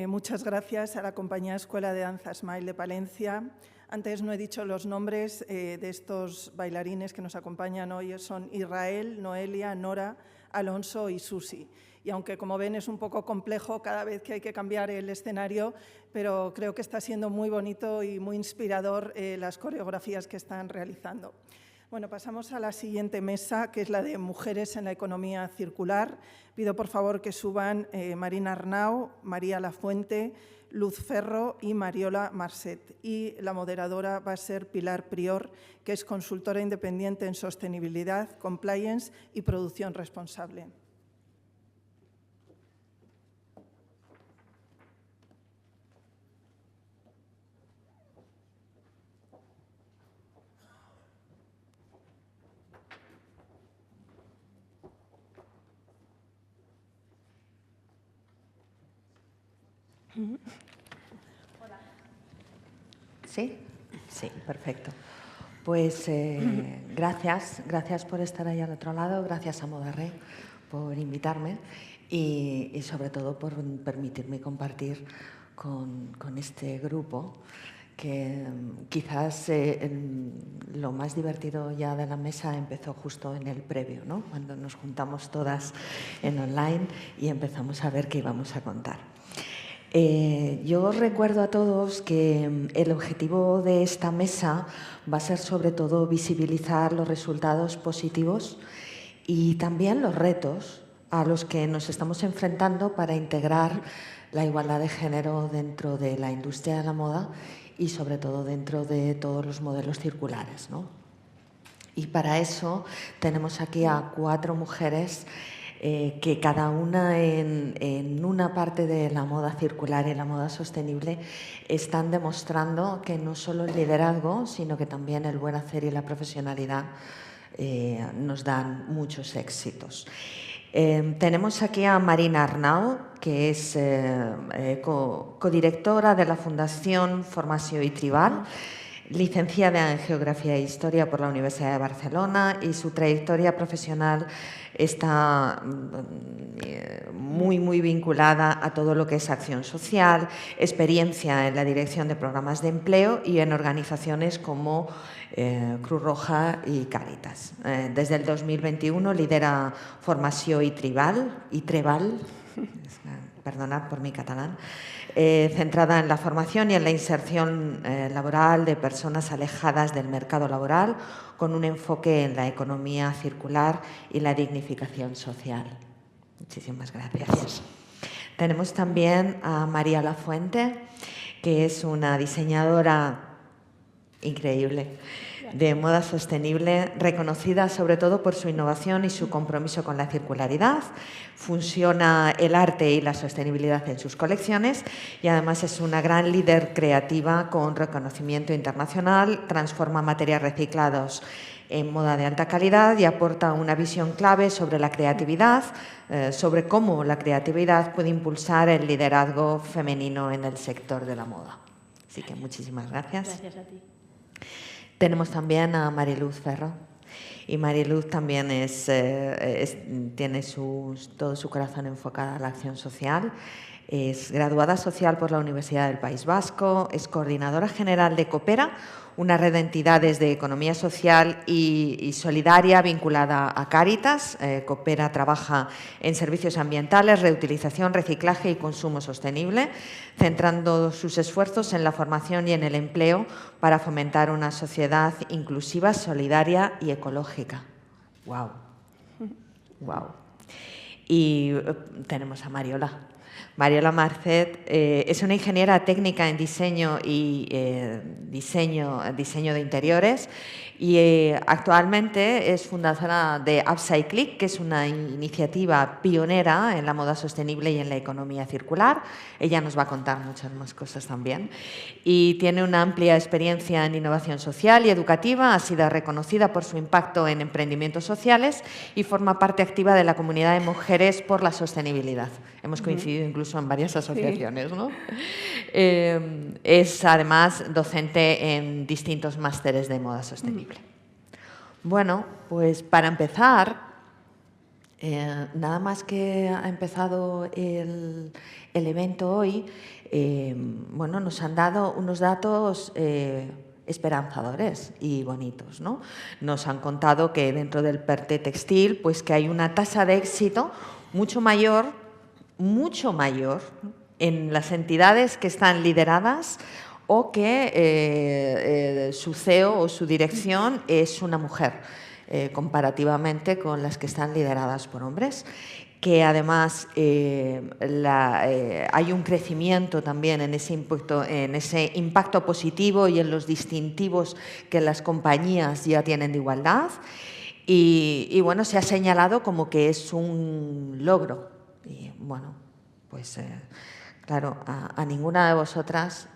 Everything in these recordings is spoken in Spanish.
Muchas gracias a la compañía Escuela de Danza Smile de Palencia. Antes no he dicho los nombres de estos bailarines que nos acompañan hoy. Son Israel, Noelia, Nora, Alonso y Susi. Y aunque, como ven, es un poco complejo cada vez que hay que cambiar el escenario, pero creo que está siendo muy bonito y muy inspirador las coreografías que están realizando. Bueno, pasamos a la siguiente mesa, que es la de Mujeres en la Economía Circular. Pido, por favor, que suban Marina Arnau, María Lafuente, Luz Ferro y Mariola Marcet. Y la moderadora va a ser Pilar Prior, que es consultora independiente en sostenibilidad, compliance y producción responsable. Hola. ¿Sí? Sí, perfecto. Pues gracias por estar ahí al otro lado, gracias a Modarre por invitarme y sobre todo por permitirme compartir con este grupo que quizás lo más divertido ya de la mesa empezó justo en el previo, ¿no? Cuando nos juntamos todas en online y empezamos a ver qué íbamos a contar. Yo recuerdo a todos que el objetivo de esta mesa va a ser sobre todo visibilizar los resultados positivos y también los retos a los que nos estamos enfrentando para integrar la igualdad de género dentro de la industria de la moda y sobre todo dentro de todos los modelos circulares, ¿no? Y para eso tenemos aquí a 4 mujeres que cada una en una parte de la moda circular y la moda sostenible están demostrando que no solo el liderazgo, sino que también el buen hacer y la profesionalidad nos dan muchos éxitos. Tenemos aquí a Marina Arnau, que es codirectora de la Fundación Formació i Tribal, licenciada en Geografía e Historia por la Universidad de Barcelona, y su trayectoria profesional está muy vinculada a todo lo que es acción social, experiencia en la dirección de programas de empleo y en organizaciones como Cruz Roja y Cáritas. Desde el 2021 lidera Formació i Tribal, perdonad por mi catalán, centrada en la formación y en la inserción laboral de personas alejadas del mercado laboral, con un enfoque en la economía circular y la dignificación social. Muchísimas gracias. Tenemos también a María Lafuente, que es una diseñadora increíble de moda sostenible, reconocida sobre todo por su innovación y su compromiso con la circularidad. Fusiona el arte y la sostenibilidad en sus colecciones y además es una gran líder creativa con reconocimiento internacional, transforma materiales reciclados en moda de alta calidad y aporta una visión clave sobre la creatividad, sobre cómo la creatividad puede impulsar el liderazgo femenino en el sector de la moda. Así que muchísimas gracias. Gracias a ti. Tenemos también a Mariluz Ferro. Y Mariluz también tiene todo su corazón enfocado a la acción social. Es graduada social por la Universidad del País Vasco, es coordinadora general de Coopera, una red de entidades de economía social y solidaria vinculada a Cáritas. Coopera trabaja en servicios ambientales, reutilización, reciclaje y consumo sostenible, centrando sus esfuerzos en la formación y en el empleo para fomentar una sociedad inclusiva, solidaria y ecológica. ¡Wow! ¡Wow! Y tenemos a Mariola. Mariola Marcet es una ingeniera técnica en diseño y diseño de interiores y actualmente es fundadora de Upcyclic, que es una iniciativa pionera en la moda sostenible y en la economía circular. Ella nos va a contar muchas más cosas también. Y tiene una amplia experiencia en innovación social y educativa, ha sido reconocida por su impacto en emprendimientos sociales y forma parte activa de la comunidad de mujeres por la sostenibilidad. Hemos coincidido incluso en varias asociaciones, ¿no? Es además docente en distintos másteres de moda sostenible. Bueno, pues para empezar, Nada más que ha empezado el evento hoy, bueno, nos han dado unos datos esperanzadores y bonitos, ¿no? Nos han contado que dentro del PERTE textil, pues que hay una tasa de éxito mucho mayor en las entidades que están lideradas o que su CEO o su dirección es una mujer. Comparativamente con las que están lideradas por hombres, que además hay un crecimiento también en ese impacto positivo y en los distintivos que las compañías ya tienen de igualdad. Y bueno, se ha señalado como que es un logro. Y bueno, pues claro, a ninguna de vosotras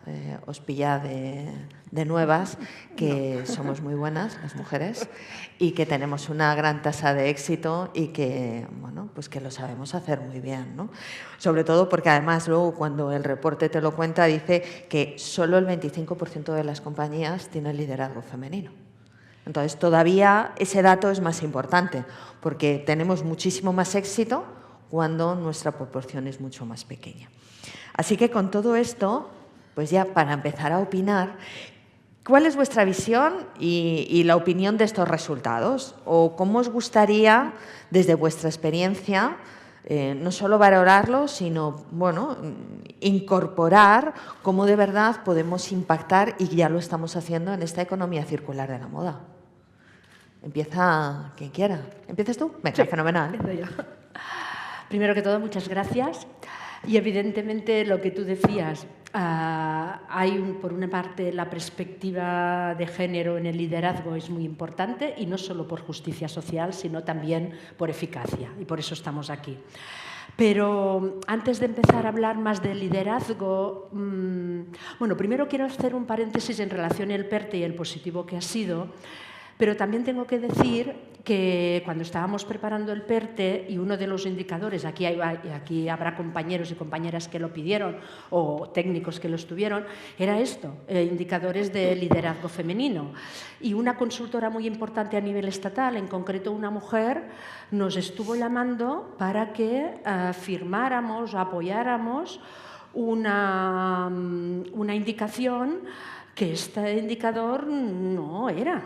os pilla de nuevas que somos muy buenas las mujeres y que tenemos una gran tasa de éxito y que, bueno, pues que lo sabemos hacer muy bien, ¿no? Sobre todo porque además luego cuando el reporte te lo cuenta dice que solo el 25% de las compañías tienen liderazgo femenino. Entonces todavía ese dato es más importante porque tenemos muchísimo más éxito cuando nuestra proporción es mucho más pequeña. Así que con todo esto, pues ya para empezar a opinar, ¿cuál es vuestra visión y la opinión de estos resultados? ¿O cómo os gustaría, desde vuestra experiencia, no solo valorarlo, sino bueno, incorporar cómo de verdad podemos impactar, y ya lo estamos haciendo, en esta economía circular de la moda? Empieza quien quiera. ¿Empiezas tú? Venga, sí, fenomenal. Primero que todo, muchas gracias. Y evidentemente lo que tú decías, hay por una parte la perspectiva de género en el liderazgo es muy importante y no solo por justicia social, sino también por eficacia, y por eso estamos aquí. Pero antes de empezar a hablar más del liderazgo, bueno, primero quiero hacer un paréntesis en relación al PERTE y el positivo que ha sido, pero también tengo que decir que cuando estábamos preparando el PERTE y uno de los indicadores, aquí habrá compañeros y compañeras que lo pidieron o técnicos que lo estuvieron, era esto, indicadores de liderazgo femenino. Y una consultora muy importante a nivel estatal, en concreto una mujer, nos estuvo llamando para que firmáramos, apoyáramos una indicación que este indicador no era,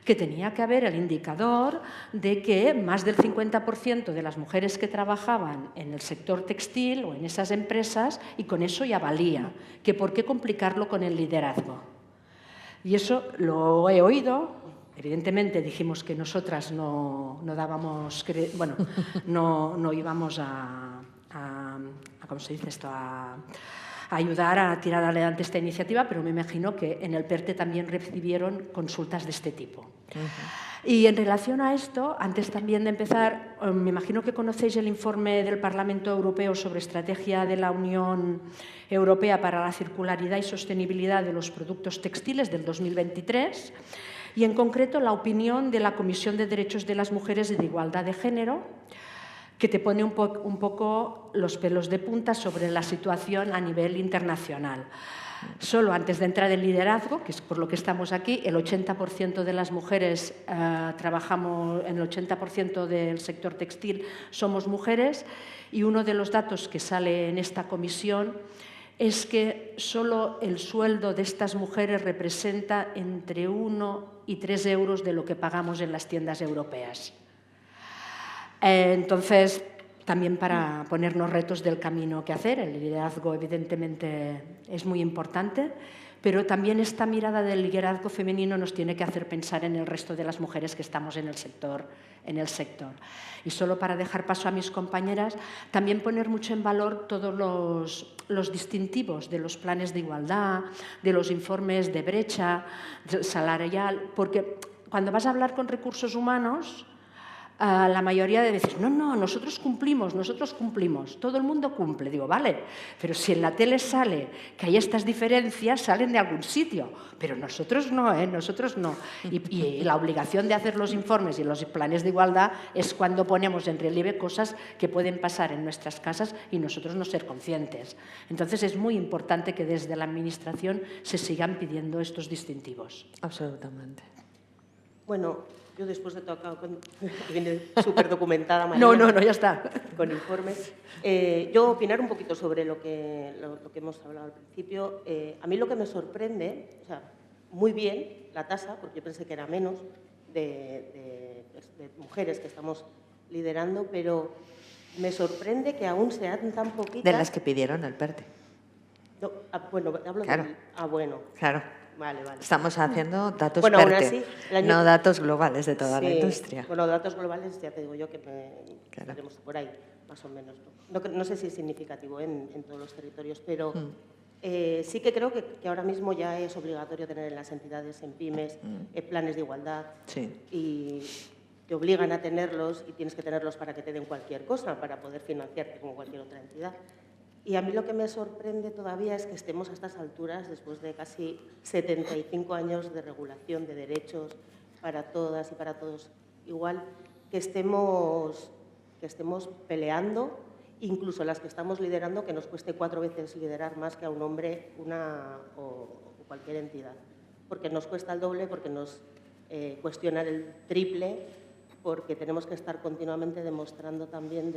que tenía que haber el indicador de que más del 50% de las mujeres que trabajaban en el sector textil o en esas empresas, y con eso ya valía, que por qué complicarlo con el liderazgo. Y eso lo he oído, evidentemente dijimos que nosotras no dábamos, bueno, no íbamos a ¿cómo se dice esto?, a ayudar a tirar adelante esta iniciativa, pero me imagino que en el PERTE también recibieron consultas de este tipo. Y en relación a esto, antes también de empezar, me imagino que conocéis el informe del Parlamento Europeo sobre estrategia de la Unión Europea para la circularidad y sostenibilidad de los productos textiles del 2023, y en concreto la opinión de la Comisión de Derechos de las Mujeres y de Igualdad de Género, que te pone un poco los pelos de punta sobre la situación a nivel internacional. Solo antes de entrar en liderazgo, que es por lo que estamos aquí, el 80% de las mujeres trabajamos, en el 80% del sector textil somos mujeres, y uno de los datos que sale en esta comisión es que solo el sueldo de estas mujeres representa entre 1 y 3 euros de lo que pagamos en las tiendas europeas. Entonces, también para ponernos retos del camino que hacer, el liderazgo evidentemente es muy importante, pero también esta mirada del liderazgo femenino nos tiene que hacer pensar en el resto de las mujeres que estamos en el sector. Y solo para dejar paso a mis compañeras, también poner mucho en valor todos los distintivos de los planes de igualdad, de los informes de brecha salarial, porque cuando vas a hablar con recursos humanos, la mayoría de veces, no, nosotros cumplimos, todo el mundo cumple. Digo, vale, pero si en la tele sale que hay estas diferencias, salen de algún sitio, pero nosotros no, nosotros no. Y la obligación de hacer los informes y los planes de igualdad es cuando ponemos en relieve cosas que pueden pasar en nuestras casas y nosotros no ser conscientes. Entonces es muy importante que desde la Administración se sigan pidiendo estos distintivos. Absolutamente. Bueno, yo después de tocar, viene súper documentada, María. No, ya está. Con informes. Yo opinar un poquito sobre lo que hemos hablado al principio. A mí lo que me sorprende, o sea, muy bien la tasa, porque yo pensé que era menos, de mujeres que estamos liderando, pero me sorprende que aún sean tan poquitas. De las que pidieron el PERTE. No, bueno, hablo claro. bueno. Claro. Vale. Estamos haciendo datos bueno, PERTE, aún así, no datos globales de toda sí, la industria. Bueno, datos globales ya te digo yo que Claro. estaremos por ahí, más o menos. No sé si es significativo en todos los territorios, pero sí que creo que ahora mismo ya es obligatorio tener en las entidades, en pymes, planes de igualdad. Sí. Y te obligan a tenerlos y tienes que tenerlos para que te den cualquier cosa, para poder financiarte como cualquier otra entidad. Y a mí lo que me sorprende todavía es que estemos a estas alturas, después de casi 75 años de regulación de derechos para todas y para todos igual, que estemos peleando, incluso las que estamos liderando, que nos cueste 4 veces liderar más que a un hombre o cualquier entidad. Porque nos cuesta el doble, porque nos cuestionan el triple, porque tenemos que estar continuamente demostrando también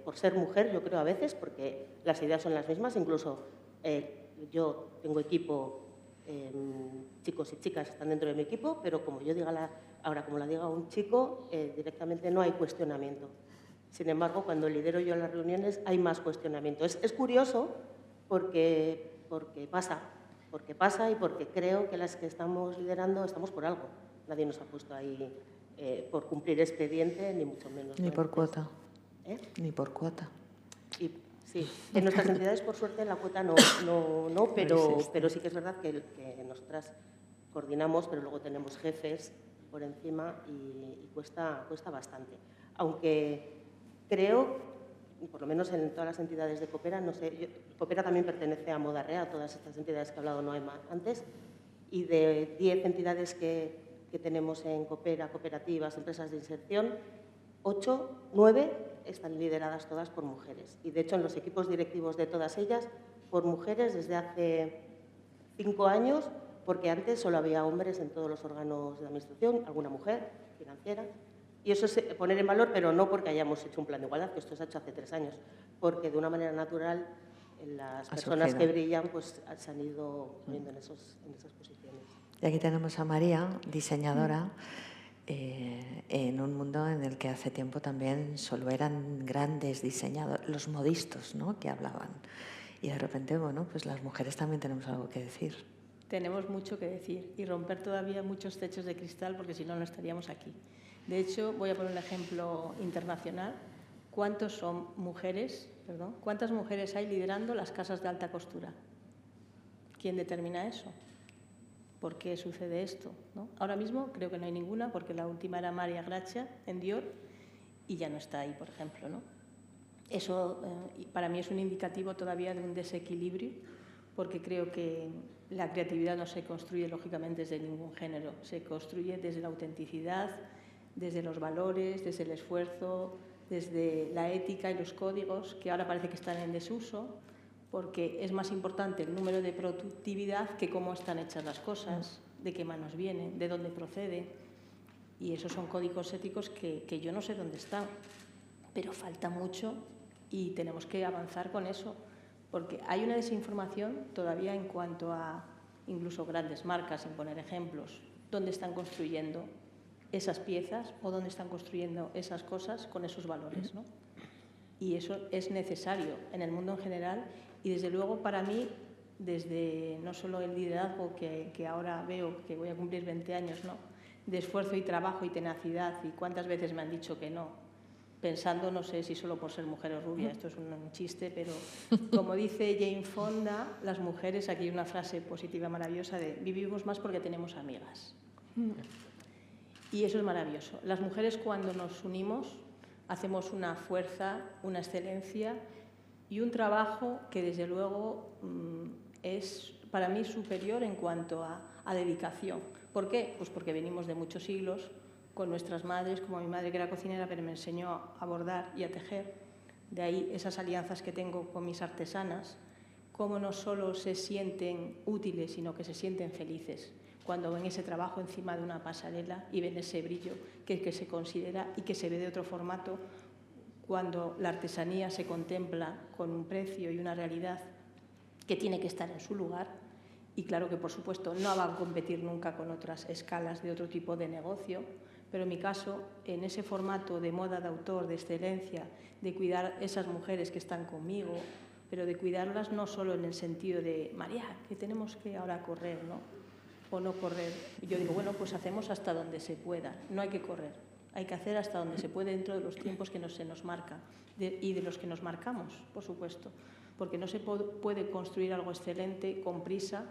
por ser mujer, yo creo a veces, porque las ideas son las mismas, incluso yo tengo equipo, chicos y chicas están dentro de mi equipo, pero como yo diga ahora como la diga un chico, directamente no hay cuestionamiento. Sin embargo, cuando lidero yo las reuniones hay más cuestionamiento. Es curioso porque pasa y porque creo que las que estamos liderando estamos por algo. Nadie nos ha puesto ahí por cumplir expediente, ni mucho menos. Ni por cuota. Ni por cuota. Sí, en nuestras entidades, por suerte, la cuota no pero sí que es verdad que nosotras coordinamos, pero luego tenemos jefes por encima y cuesta bastante. Aunque creo, por lo menos en todas las entidades de Coopera, no sé, Coopera también pertenece a Modarrea, a todas estas entidades que ha hablado Noema antes, y de 10 entidades que tenemos en Coopera, cooperativas, empresas de inserción, 8, 9 están lideradas todas por mujeres. Y, de hecho, en los equipos directivos de todas ellas, por mujeres desde hace 5 años, porque antes solo había hombres en todos los órganos de administración, alguna mujer, financiera. Y eso es poner en valor, pero no porque hayamos hecho un plan de igualdad, que esto se ha hecho hace 3 años, porque de una manera natural las personas que brillan pues, se han ido poniendo en esas posiciones. Y aquí tenemos a María, diseñadora, en un mundo en el que hace tiempo también solo eran grandes diseñadores, los modistos, ¿no?, que hablaban. Y de repente, bueno, pues las mujeres también tenemos algo que decir. Tenemos mucho que decir y romper todavía muchos techos de cristal, porque si no, no estaríamos aquí. De hecho, voy a poner un ejemplo internacional. ¿Cuántas mujeres hay liderando las casas de alta costura? ¿Quién determina eso? ¿Por qué sucede esto? ¿No? Ahora mismo creo que no hay ninguna, porque la última era María Gracia en Dior y ya no está ahí, por ejemplo, ¿no? Eso para mí es un indicativo todavía de un desequilibrio, porque creo que la creatividad no se construye lógicamente desde ningún género, se construye desde la autenticidad, desde los valores, desde el esfuerzo, desde la ética y los códigos, que ahora parece que están en desuso, porque es más importante el número de productividad que cómo están hechas las cosas, de qué manos vienen, de dónde procede. Y esos son códigos éticos que yo no sé dónde están, pero falta mucho y tenemos que avanzar con eso, porque hay una desinformación todavía en cuanto a incluso grandes marcas, sin poner ejemplos, dónde están construyendo esas piezas o dónde están construyendo esas cosas con esos valores, ¿no? Y eso es necesario en el mundo en general y, desde luego, para mí, desde no solo el liderazgo que ahora veo, que voy a cumplir 20 años, ¿no?, de esfuerzo y trabajo y tenacidad, y cuántas veces me han dicho que no, pensando, no sé si solo por ser mujer o rubia, esto es un chiste, pero como dice Jane Fonda, las mujeres, aquí hay una frase positiva maravillosa de vivimos más porque tenemos amigas. Y eso es maravilloso. Las mujeres, cuando nos unimos, hacemos una fuerza, una excelencia y un trabajo que, desde luego, es para mí superior en cuanto a dedicación. ¿Por qué? Pues porque venimos de muchos siglos con nuestras madres, como mi madre, que era cocinera, pero me enseñó a bordar y a tejer. De ahí esas alianzas que tengo con mis artesanas, cómo no solo se sienten útiles, sino que se sienten felices. cuando ven ese trabajo encima de una pasarela y ven ese brillo que se considera y que se ve de otro formato cuando la artesanía se contempla con un precio y una realidad que tiene que estar en su lugar. Y claro que, por supuesto, no van a competir nunca con otras escalas de otro tipo de negocio, pero en mi caso, en ese formato de moda de autor, de excelencia, de cuidar esas mujeres que están conmigo, pero de cuidarlas no solo en el sentido de, María, que tenemos que ahora correr, ¿no? O no correr. Yo digo, bueno, pues hacemos hasta donde se pueda, no hay que correr, hay que hacer hasta donde se puede dentro de los tiempos que se nos marca y de los que nos marcamos, por supuesto, porque no se puede construir algo excelente con prisa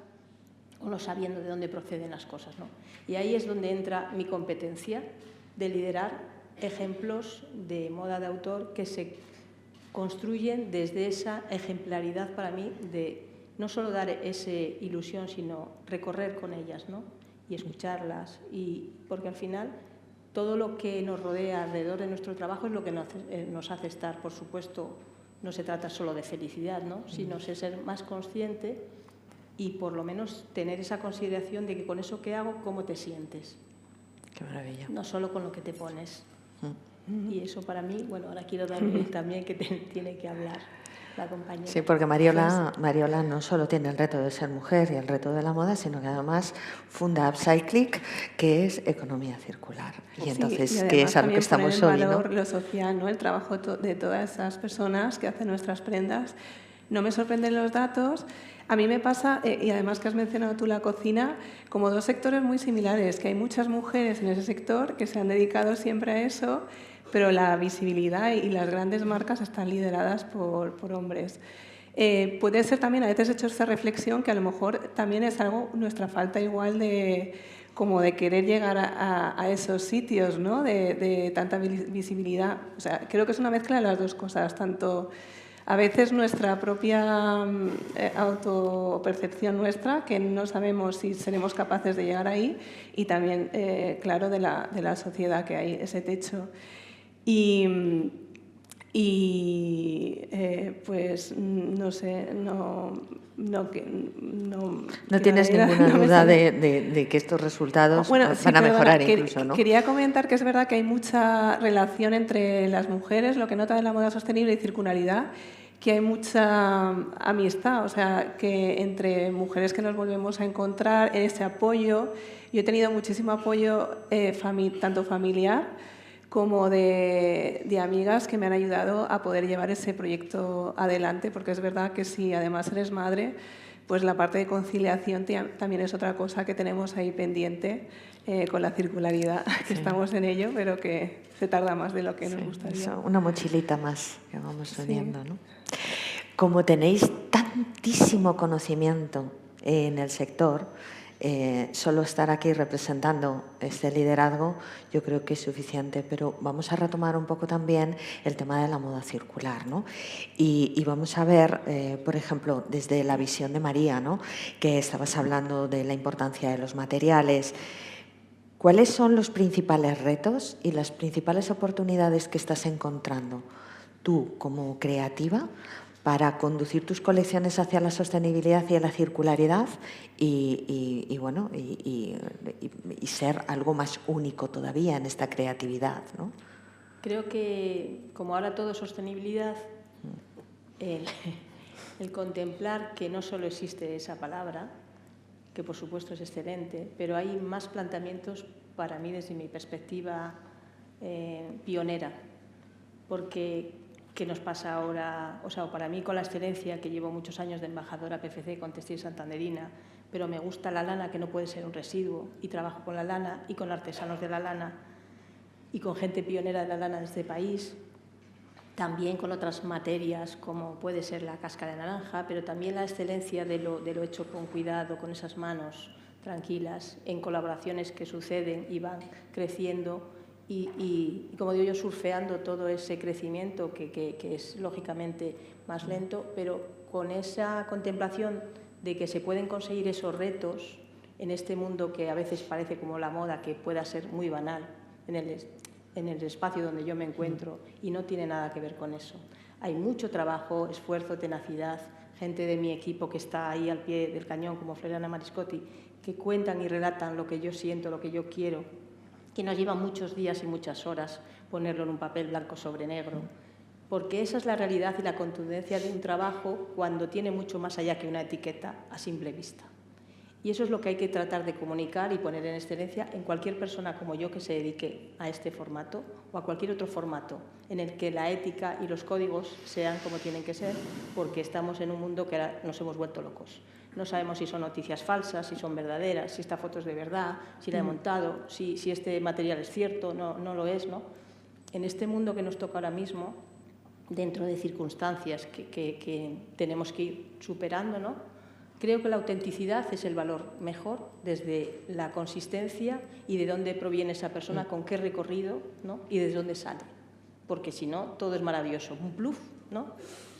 o no sabiendo de dónde proceden las cosas, ¿no? Y ahí es donde entra mi competencia de liderar ejemplos de moda de autor que se construyen desde esa ejemplaridad para mí de no solo dar esa ilusión, sino recorrer con ellas, ¿no? Y escucharlas, porque al final todo lo que nos rodea alrededor de nuestro trabajo es lo que nos hace estar, por supuesto, no se trata solo de felicidad, ¿no? Sino de ser más consciente y por lo menos tener esa consideración de que con eso que hago, ¿cómo te sientes? Qué maravilla. No solo con lo que te pones. Y eso para mí, bueno, ahora quiero darle también que tiene que hablar la compañera. Sí, porque Mariola no solo tiene el reto de ser mujer y el reto de la moda, sino que además funda Upcyclic, que es economía circular. Y entonces, y que es algo que estamos hoy, ¿no? Lo social, ¿no? El trabajo de todas esas personas que hacen nuestras prendas. No me sorprenden los datos. A mí me pasa, y además que has mencionado tú la cocina, como dos sectores muy similares, que hay muchas mujeres en ese sector que se han dedicado siempre a eso, pero la visibilidad y las grandes marcas están lideradas por hombres. Puede ser también, a veces he hecho esta reflexión, que a lo mejor también es algo, nuestra falta igual de querer llegar a esos sitios, ¿no? de tanta visibilidad. O sea, creo que es una mezcla de las dos cosas, tanto a veces nuestra propia autopercepción nuestra, que no sabemos si seremos capaces de llegar ahí, y también, claro, de la sociedad, que hay ese techo. Pues no sé, no tienes ninguna duda de que estos resultados van a mejorar incluso, ¿no? Quería comentar que es verdad que hay mucha relación entre las mujeres, lo que nota de la moda sostenible y circularidad, que hay mucha amistad, o sea, que entre mujeres que nos volvemos a encontrar, en ese apoyo. Yo he tenido muchísimo apoyo, tanto familiar como de amigas que me han ayudado a poder llevar ese proyecto adelante, porque es verdad que si además eres madre, pues la parte de conciliación también es otra cosa que tenemos ahí pendiente con la circularidad, que estamos en ello, pero que se tarda más de lo que nos gustaría. Eso, una mochilita más que vamos uniendo, ¿no? Como tenéis tantísimo conocimiento en el sector, solo estar aquí representando este liderazgo yo creo que es suficiente, pero vamos a retomar un poco también el tema de la moda circular, ¿no? Y vamos a ver, por ejemplo, desde la visión de María, ¿no? Que estabas hablando de la importancia de los materiales. ¿Cuáles son los principales retos y las principales oportunidades que estás encontrando tú como creativa para conducir tus colecciones hacia la sostenibilidad y a la circularidad y ser algo más único todavía en esta creatividad, ¿no? Creo que, como ahora todo es sostenibilidad, el contemplar que no solo existe esa palabra, que por supuesto es excelente, pero hay más planteamientos para mí desde mi perspectiva pionera, porque ¿qué nos pasa ahora? O sea, para mí con la excelencia, que llevo muchos años de embajadora PFC con Textil Santanderina, pero me gusta la lana, que no puede ser un residuo, y trabajo con la lana y con artesanos de la lana y con gente pionera de la lana de este país, también con otras materias como puede ser la cáscara de naranja, pero también la excelencia de lo hecho con cuidado, con esas manos tranquilas, en colaboraciones que suceden y van creciendo y como digo yo, surfeando todo ese crecimiento que es lógicamente más lento, pero con esa contemplación de que se pueden conseguir esos retos en este mundo que a veces parece como la moda, que pueda ser muy banal en el espacio donde yo me encuentro, y no tiene nada que ver con eso. Hay mucho trabajo, esfuerzo, tenacidad, gente de mi equipo que está ahí al pie del cañón, como Floriana Mariscotti, que cuentan y relatan lo que yo siento, lo que yo quiero, que nos lleva muchos días y muchas horas ponerlo en un papel blanco sobre negro, porque esa es la realidad y la contundencia de un trabajo cuando tiene mucho más allá que una etiqueta a simple vista. Y eso es lo que hay que tratar de comunicar y poner en excelencia en cualquier persona como yo que se dedique a este formato o a cualquier otro formato en el que la ética y los códigos sean como tienen que ser, porque estamos en un mundo que ahora nos hemos vuelto locos. No sabemos si son noticias falsas, si son verdaderas, si esta foto es de verdad, si la he montado, si este material es cierto, no lo es, ¿no? En este mundo que nos toca ahora mismo, dentro de circunstancias que tenemos que ir superando, ¿no? Creo que la autenticidad es el valor mejor desde la consistencia y de dónde proviene esa persona, con qué recorrido, ¿no? Y desde dónde sale. Porque si no, todo es maravilloso, un bluff, ¿no?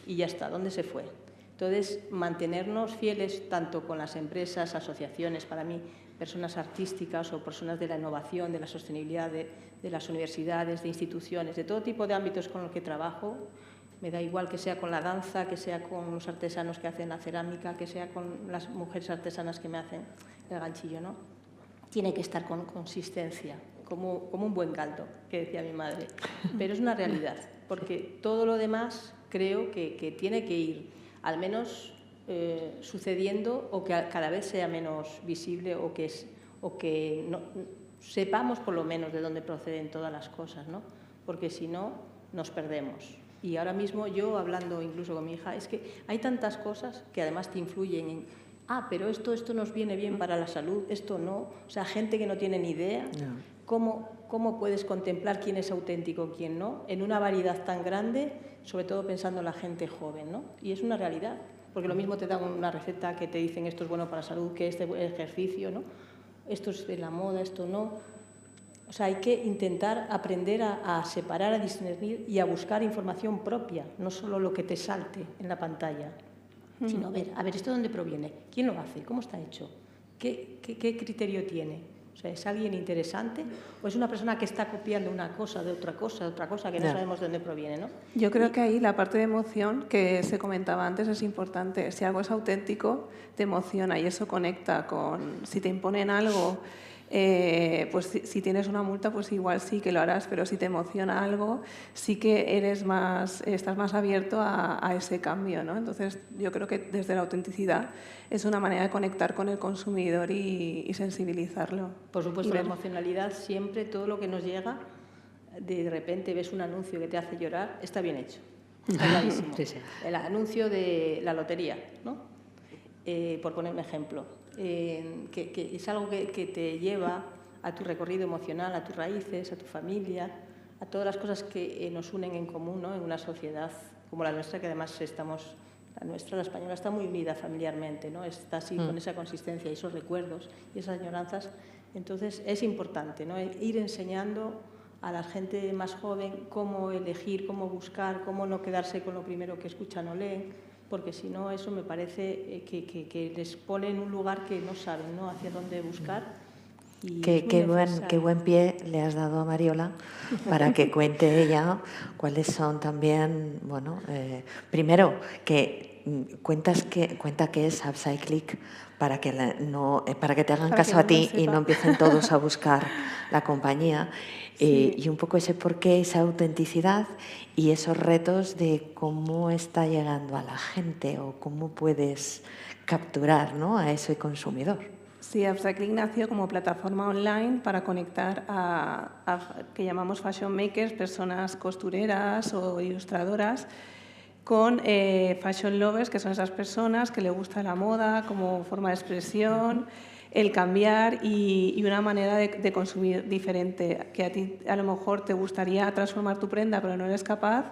Y ya está, ¿dónde se fue? Entonces, mantenernos fieles tanto con las empresas, asociaciones, para mí, personas artísticas o personas de la innovación, de la sostenibilidad, de las universidades, de instituciones, de todo tipo de ámbitos con los que trabajo. Me da igual que sea con la danza, que sea con los artesanos que hacen la cerámica, que sea con las mujeres artesanas que me hacen el ganchillo, ¿no? Tiene que estar con consistencia, como un buen caldo, que decía mi madre. Pero es una realidad, porque todo lo demás creo que tiene que ir, al menos sucediendo, o que cada vez sea menos visible, o que no, sepamos por lo menos de dónde proceden todas las cosas, ¿no? Porque si no, nos perdemos. Y ahora mismo yo, hablando incluso con mi hija, es que hay tantas cosas que además te influyen en, pero esto nos viene bien para la salud, esto no. O sea, gente que no tiene ni idea. No. ¿Cómo puedes contemplar quién es auténtico, quién no? En una variedad tan grande, sobre todo pensando en la gente joven, ¿no? Y es una realidad, porque lo mismo te dan una receta que te dicen esto es bueno para la salud, que este ejercicio, ¿no? Esto es de la moda, esto no. O sea, hay que intentar aprender a separar, a discernir y a buscar información propia, no solo lo que te salte en la pantalla, sino a ver, ¿esto de dónde proviene? ¿Quién lo hace? ¿Cómo está hecho? ¿Qué criterio tiene? O sea, ¿es alguien interesante o es una persona que está copiando una cosa de otra cosa que no sabemos de dónde proviene, ¿no? Yo creo que ahí la parte de emoción que se comentaba antes es importante. Si algo es auténtico, te emociona y eso conecta con... Si te imponen algo... pues si tienes una multa, pues igual sí que lo harás, pero si te emociona algo, sí que estás más abierto a ese cambio, ¿no? Entonces, yo creo que desde la autenticidad es una manera de conectar con el consumidor y sensibilizarlo. Por supuesto, la emocionalidad siempre, todo lo que nos llega, de repente ves un anuncio que te hace llorar, está bien hecho, está clarísimo. Sí, sí. El anuncio de la lotería, ¿no? Por poner un ejemplo. Que es algo que te lleva a tu recorrido emocional, a tus raíces, a tu familia, a todas las cosas que nos unen en común, ¿no? En una sociedad como la nuestra, que además la española, está muy unida familiarmente, ¿no? Está así con esa consistencia y esos recuerdos y esas añoranzas. Entonces es importante, ¿no? Ir enseñando a la gente más joven cómo elegir, cómo buscar, cómo no quedarse con lo primero que escuchan o leen, porque si no, eso me parece que les pone en un lugar que no saben, ¿no? Hacia dónde buscar. Y qué buen pie le has dado a Mariola para que cuente ella cuáles son también, bueno, primero, que cuenta que es Upcycling para que te hagan caso a ti y no empiecen todos a buscar la compañía. Sí. Y un poco ese porqué, esa autenticidad y esos retos de cómo está llegando a la gente o cómo puedes capturar, ¿no? A ese consumidor. Sí, Upcycling nació como plataforma online para conectar a que llamamos fashion makers, personas costureras o ilustradoras, con fashion lovers, que son esas personas que les gusta la moda como forma de expresión, el cambiar y una manera de consumir diferente, que a ti a lo mejor te gustaría transformar tu prenda, pero no eres capaz,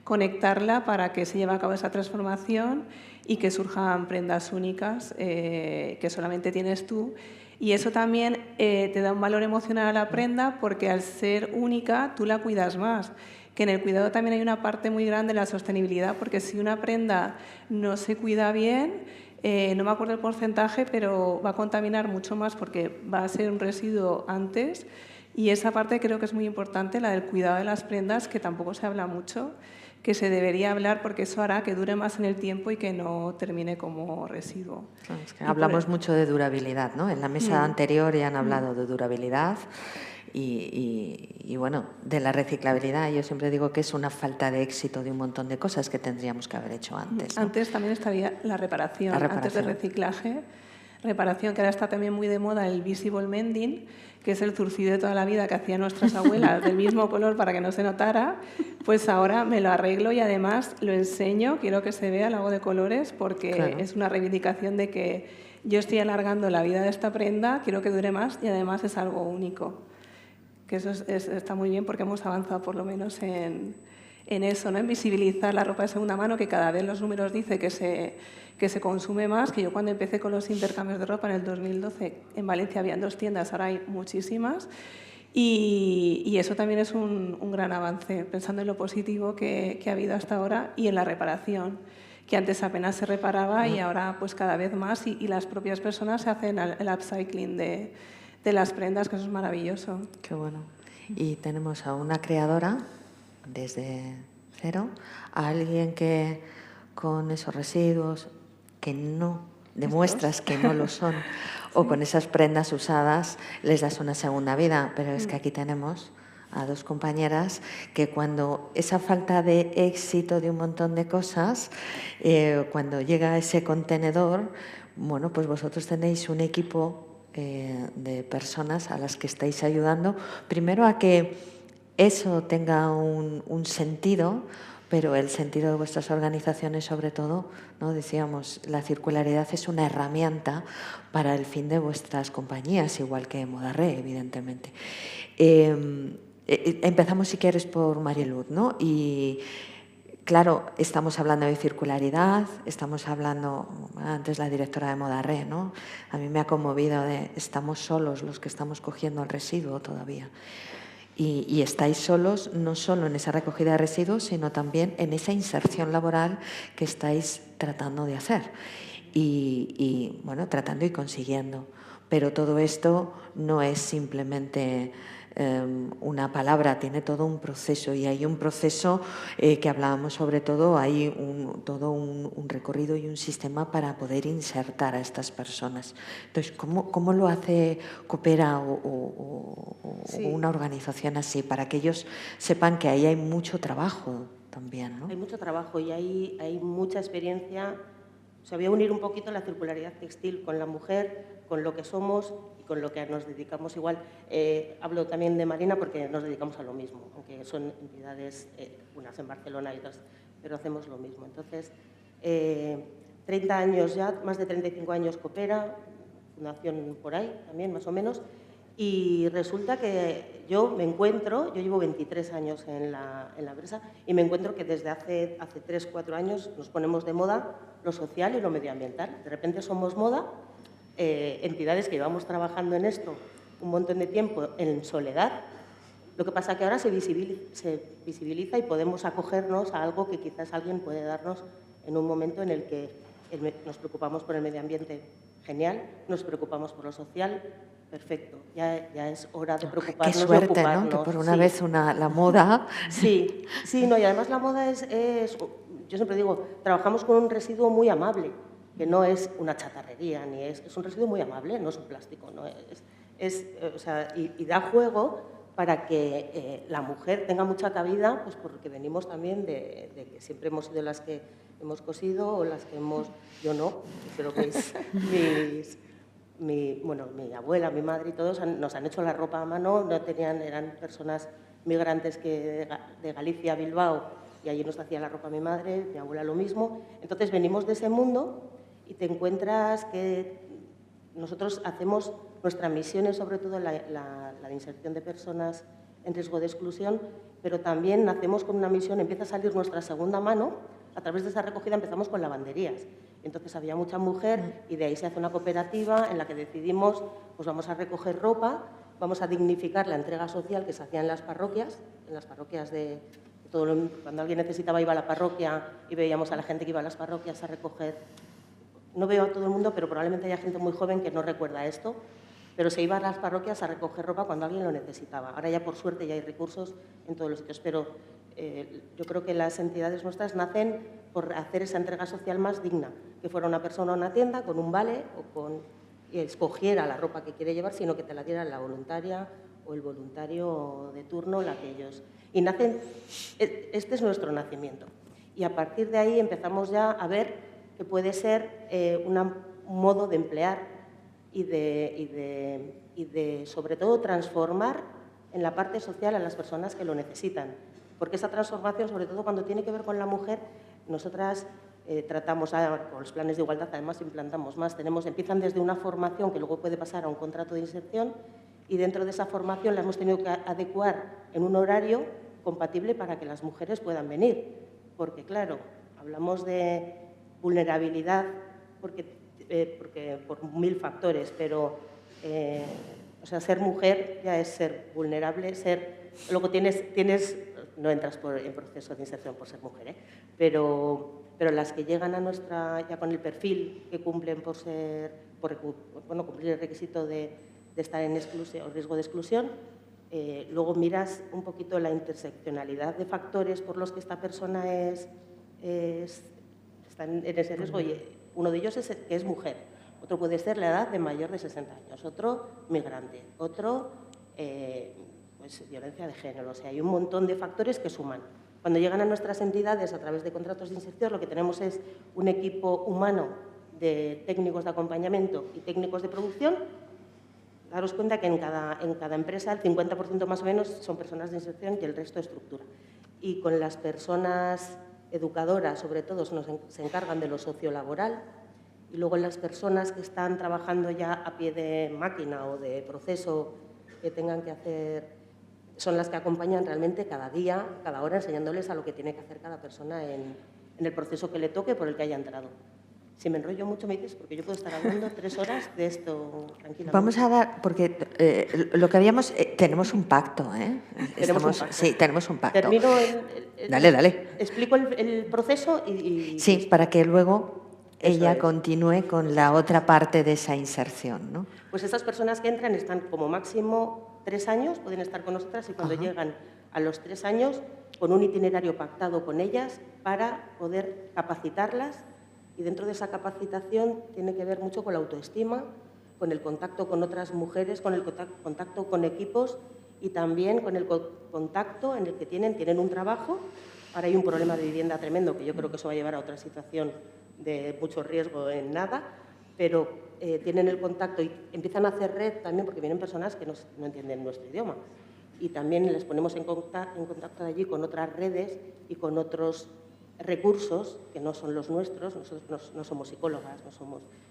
conectarla para que se lleve a cabo esa transformación y que surjan prendas únicas que solamente tienes tú. Y eso también te da un valor emocional a la prenda porque al ser única tú la cuidas más. Que en el cuidado también hay una parte muy grande de la sostenibilidad, porque si una prenda no se cuida bien, no me acuerdo el porcentaje, pero va a contaminar mucho más porque va a ser un residuo antes. Y esa parte creo que es muy importante, la del cuidado de las prendas, que tampoco se habla mucho, que se debería hablar porque eso hará que dure más en el tiempo y que no termine como residuo. Es que hablamos mucho de durabilidad, ¿no? En la mesa anterior ya han hablado de durabilidad y bueno, de la reciclabilidad. Yo siempre digo que es una falta de éxito de un montón de cosas que tendríamos que haber hecho antes, ¿no? Antes también estaría la reparación. Antes del reciclaje. Reparación, que ahora está también muy de moda el visible mending, que es el zurcido de toda la vida que hacían nuestras abuelas del mismo color para que no se notara, pues ahora me lo arreglo y además lo enseño, quiero que se vea, lo hago de colores porque es una reivindicación de que yo estoy alargando la vida de esta prenda, quiero que dure más y además es algo único. Que eso está muy bien porque hemos avanzado por lo menos en eso, ¿no? En visibilizar la ropa de segunda mano, que cada vez los números dicen que se consume más, que yo cuando empecé con los intercambios de ropa en el 2012 en Valencia habían 2 tiendas, ahora hay muchísimas y eso también es un gran avance, pensando en lo positivo que ha habido hasta ahora y en la reparación, que antes apenas se reparaba y ahora pues cada vez más y las propias personas se hacen el upcycling de las prendas, que eso es maravilloso. Qué bueno. Y tenemos a una creadora desde cero, a alguien que con esos residuos que no demuestras que no lo son, o con esas prendas usadas les das una segunda vida, pero es que aquí tenemos a 2 compañeras que cuando esa falta de éxito de un montón de cosas, cuando llega ese contenedor, bueno, pues vosotros tenéis un equipo de personas a las que estáis ayudando, primero a que eso tenga un sentido, pero el sentido de vuestras organizaciones sobre todo, ¿no? Decíamos, la circularidad es una herramienta para el fin de vuestras compañías, igual que Modarré, evidentemente. Empezamos, si quieres, por Mariluz, ¿no? Y claro, estamos hablando de circularidad, estamos hablando, antes la directora de Modarré, ¿no? A mí me ha conmovido de estamos solos los que estamos cogiendo el residuo todavía. Y estáis solos no solo en esa recogida de residuos, sino también en esa inserción laboral que estáis tratando de hacer. Y bueno, tratando y consiguiendo. Pero todo esto no es simplemente una palabra, tiene todo un proceso y hay un proceso que hablábamos sobre todo, hay todo un recorrido y un sistema para poder insertar a estas personas. Entonces, ¿cómo lo hace Coopera o una organización así para que ellos sepan que ahí hay mucho trabajo también, ¿no? Hay mucho trabajo y hay mucha experiencia. O sea, voy a unir un poquito la circularidad textil con la mujer, con lo que somos y con lo que nos dedicamos igual. Hablo también de Marina porque nos dedicamos a lo mismo, aunque son entidades, unas en Barcelona y otras, pero hacemos lo mismo. Entonces, 30 años ya, más de 35 años Coopera, fundación por ahí también, más o menos, y resulta que yo llevo 23 años en la empresa y me encuentro que desde hace 3 o 4 años nos ponemos de moda lo social y lo medioambiental. De repente somos moda, entidades que llevamos trabajando en esto un montón de tiempo en soledad. Lo que pasa es que ahora se visibiliza y podemos acogernos a algo que quizás alguien puede darnos en un momento en el que nos preocupamos por el medio ambiente. Genial, nos preocupamos por lo social. Perfecto, ya es hora de preocuparnos. Qué suerte, y ocuparnos. ¿no? Que por una vez la moda... Sí, no, y además la moda es, yo siempre digo, trabajamos con un residuo muy amable, que no es una chatarrería, ni es un residuo muy amable, no es un plástico, ¿no? O sea, y da juego para que la mujer tenga mucha cabida, pues porque venimos también de que siempre hemos sido las que hemos cosido o las que hemos... Yo no, pero mi abuela, mi madre y todos nos han hecho la ropa a mano, eran personas migrantes de Galicia a Bilbao y allí nos hacía la ropa mi madre, mi abuela lo mismo. Entonces venimos de ese mundo y te encuentras que nosotros hacemos nuestra misión es sobre todo la inserción de personas en riesgo de exclusión, pero también nacemos con una misión, empieza a salir nuestra segunda mano, a través de esa recogida empezamos con lavanderías. Entonces había mucha mujer y de ahí se hace una cooperativa en la que decidimos, pues vamos a recoger ropa, vamos a dignificar la entrega social que se hacía en las parroquias de cuando alguien necesitaba iba a la parroquia y veíamos a la gente que iba a las parroquias a recoger. No veo a todo el mundo, pero probablemente haya gente muy joven que no recuerda esto, pero se iba a las parroquias a recoger ropa cuando alguien lo necesitaba. Ahora ya por suerte ya hay recursos en todos los sitios, pero yo creo que las entidades nuestras nacen por hacer esa entrega social más digna, que fuera una persona a una tienda con un vale y escogiera la ropa que quiere llevar, sino que te la diera la voluntaria o el voluntario de turno, la que ellos... Y este es nuestro nacimiento. Y a partir de ahí empezamos ya a ver que puede ser un modo de emplear y de, sobre todo, transformar en la parte social a las personas que lo necesitan. Porque esa transformación, sobre todo cuando tiene que ver con la mujer, nosotras tratamos, con los planes de igualdad, además implantamos más, empiezan desde una formación que luego puede pasar a un contrato de inserción y dentro de esa formación la hemos tenido que adecuar en un horario compatible para que las mujeres puedan venir. Porque, claro, hablamos de vulnerabilidad por 1000 factores, pero o sea, ser mujer ya es ser vulnerable, luego no entras en proceso de inserción por ser mujer, pero las que llegan a ya con el perfil que cumplen cumplir el requisito de estar en exclusión o riesgo de exclusión, luego miras un poquito la interseccionalidad de factores por los que esta persona está en ese riesgo. Y uno de ellos es que es mujer, otro puede ser la edad de mayor de 60 años, otro migrante, otro pues, violencia de género. O sea, hay un montón de factores que suman. Cuando llegan a nuestras entidades a través de contratos de inserción, lo que tenemos es un equipo humano de técnicos de acompañamiento y técnicos de producción. Daros cuenta que en cada empresa el 50% más o menos son personas de inserción y el resto estructura. Y con las personas educadoras, sobre todo, se encargan de lo sociolaboral, y luego las personas que están trabajando ya a pie de máquina o de proceso que tengan que hacer, son las que acompañan realmente cada día, cada hora, enseñándoles a lo que tiene que hacer cada persona en el proceso que le toque por el que haya entrado. Si me enrollo mucho me dices, porque yo puedo estar hablando 3 horas de esto tranquilamente. Vamos a dar, porque lo que habíamos... tenemos un pacto, ¿eh? Tenemos un pacto. Sí, tenemos un pacto. Termino Dale. Explico el proceso y... Sí, para que luego ella es. continúe con la otra parte de esa inserción, ¿no? Pues esas personas que entran están como máximo 3 años, pueden estar con nosotras y cuando llegan a los 3 años, con un itinerario pactado con ellas para poder capacitarlas. Y dentro de esa capacitación tiene que ver mucho con la autoestima, con el contacto con otras mujeres, con el contacto con equipos y también con el contacto en el que tienen un trabajo. Ahora hay un problema de vivienda tremendo, que yo creo que eso va a llevar a otra situación de mucho riesgo en nada, pero tienen el contacto y empiezan a hacer red también porque vienen personas que no entienden nuestro idioma. Y también les ponemos en contacto allí con otras redes y con otros recursos que no son los nuestros, nosotros no somos psicólogas,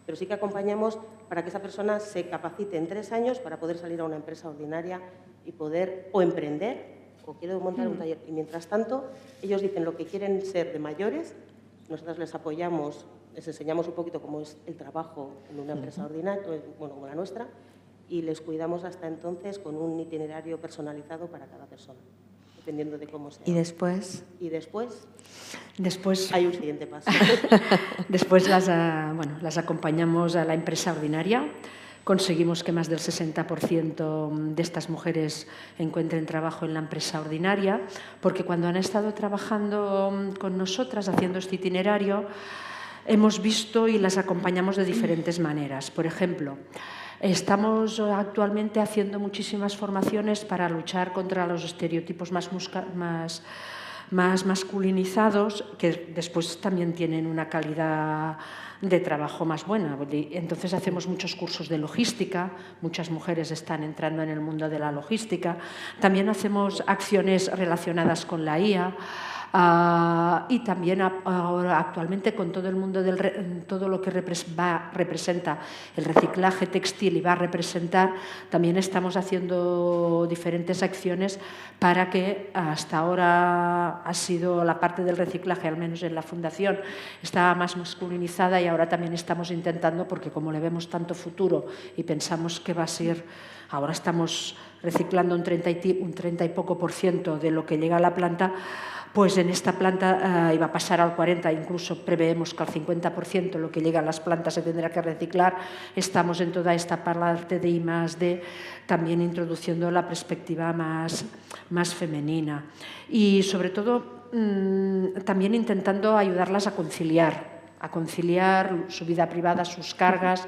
pero sí que acompañamos para que esa persona se capacite en 3 años para poder salir a una empresa ordinaria y poder o emprender o quiero montar un taller. Y mientras tanto, ellos dicen lo que quieren ser de mayores, nosotros les apoyamos, les enseñamos un poquito cómo es el trabajo en una empresa ordinaria, bueno, como la nuestra, y les cuidamos hasta entonces con un itinerario personalizado para cada persona, dependiendo de cómo sea. ¿Y después? Y después hay un siguiente paso. Después las acompañamos a la empresa ordinaria. Conseguimos que más del 60% de estas mujeres encuentren trabajo en la empresa ordinaria, porque cuando han estado trabajando con nosotras, haciendo este itinerario, hemos visto y las acompañamos de diferentes maneras. Por ejemplo, estamos actualmente haciendo muchísimas formaciones para luchar contra los estereotipos más masculinizados, que después también tienen una calidad de trabajo más buena. Entonces hacemos muchos cursos de logística, muchas mujeres están entrando en el mundo de la logística. También hacemos acciones relacionadas con la IA. Y también ahora actualmente con todo el mundo todo lo que representa el reciclaje textil y va a representar, también estamos haciendo diferentes acciones para que hasta ahora ha sido la parte del reciclaje, al menos en la fundación, estaba más masculinizada y ahora también estamos intentando, porque como le vemos tanto futuro y pensamos que va a ser, ahora estamos reciclando un 30 y poco % de lo que llega a la planta, pues en esta planta iba a pasar al 40%, incluso preveemos que al 50% lo que llega a las plantas se tendrá que reciclar. Estamos en toda esta parte de I+D también introduciendo la perspectiva más femenina y sobre todo también intentando ayudarlas a conciliar su vida privada, sus cargas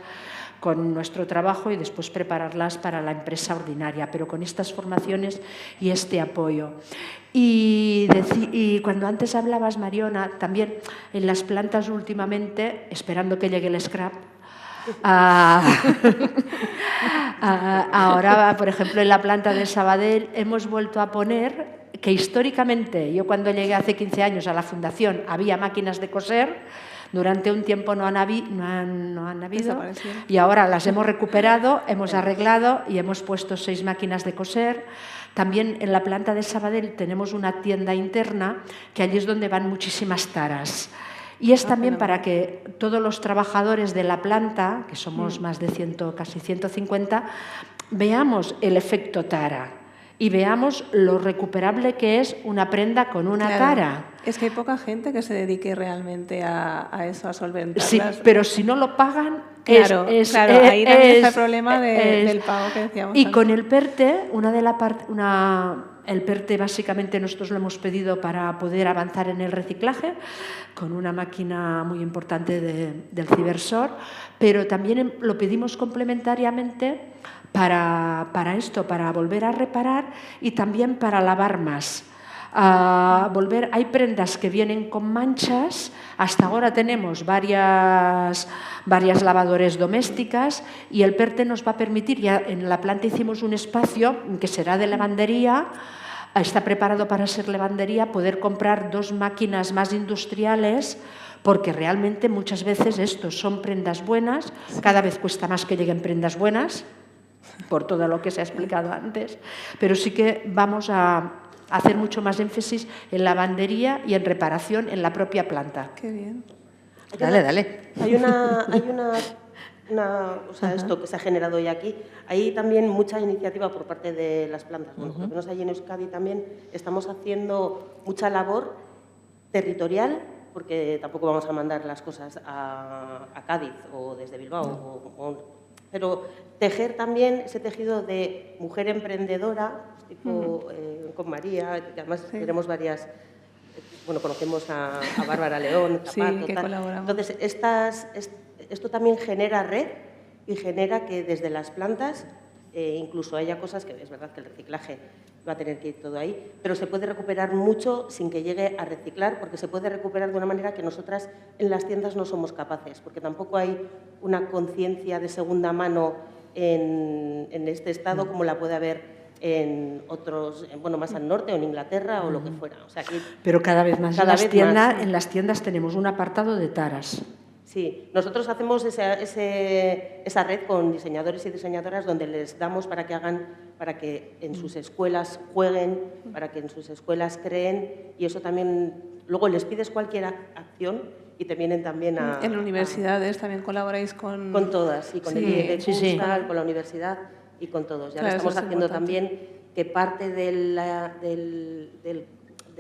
con nuestro trabajo y después prepararlas para la empresa ordinaria, pero con estas formaciones y este apoyo. Y cuando antes hablabas, Mariona, también en las plantas últimamente, esperando que llegue el scrap, ahora, por ejemplo, en la planta de Sabadell hemos vuelto a poner que históricamente, yo cuando llegué hace 15 años a la fundación, había máquinas de coser. Durante un tiempo no han habido y ahora las hemos recuperado, hemos arreglado y hemos puesto 6 máquinas de coser. También en la planta de Sabadell tenemos una tienda interna que allí es donde van muchísimas taras. Y es también para que todos los trabajadores de la planta, que somos más de casi 150, veamos el efecto tara y veamos lo recuperable que es una prenda con una tara. Es que hay poca gente que se dedique realmente a eso, a solventarlas. Sí, pero si no lo pagan... Claro, ahí también está el problema del pago que decíamos Y antes. con el PERTE, el PERTE básicamente nosotros lo hemos pedido para poder avanzar en el reciclaje, con una máquina muy importante del Cibersor, pero también lo pedimos complementariamente para esto, para volver a reparar y también para lavar más. Hay prendas que vienen con manchas, hasta ahora tenemos varias lavadores domésticas y el PERTE nos va a permitir, ya en la planta hicimos un espacio que será de lavandería, está preparado para ser lavandería, poder comprar 2 máquinas más industriales, porque realmente muchas veces estos son prendas buenas, cada vez cuesta más que lleguen prendas buenas, por todo lo que se ha explicado antes, pero sí que vamos a hacer mucho más énfasis en lavandería y en reparación en la propia planta. Qué bien. Dale. Hay esto que se ha generado hoy aquí. Hay también mucha iniciativa por parte de las plantas. Bueno, por lo menos allí en Euskadi también estamos haciendo mucha labor territorial, porque tampoco vamos a mandar las cosas a Cádiz o desde Bilbao, pero tejer también ese tejido de mujer emprendedora, tipo con María, que además tenemos varias, conocemos a Bárbara León, Capato, que colaboramos. Entonces, esto también genera red y genera que desde las plantas incluso haya cosas que es verdad que el reciclaje va a tener que ir todo ahí, pero se puede recuperar mucho sin que llegue a reciclar, porque se puede recuperar de una manera que nosotras en las tiendas no somos capaces, porque tampoco hay una conciencia de segunda mano en este estado como la puede haber en otros, más al norte o en Inglaterra o lo que fuera. O sea, pero cada vez más, en las tiendas tenemos un apartado de taras. Sí, nosotros hacemos esa red con diseñadores y diseñadoras donde les damos para que en sus escuelas jueguen, para que en sus escuelas creen, y eso también, luego les pides cualquier acción y te vienen también a... En universidades también colaboráis con... Con todas, y con el IED, con la universidad y con todos. Ya lo estamos haciendo también, que parte de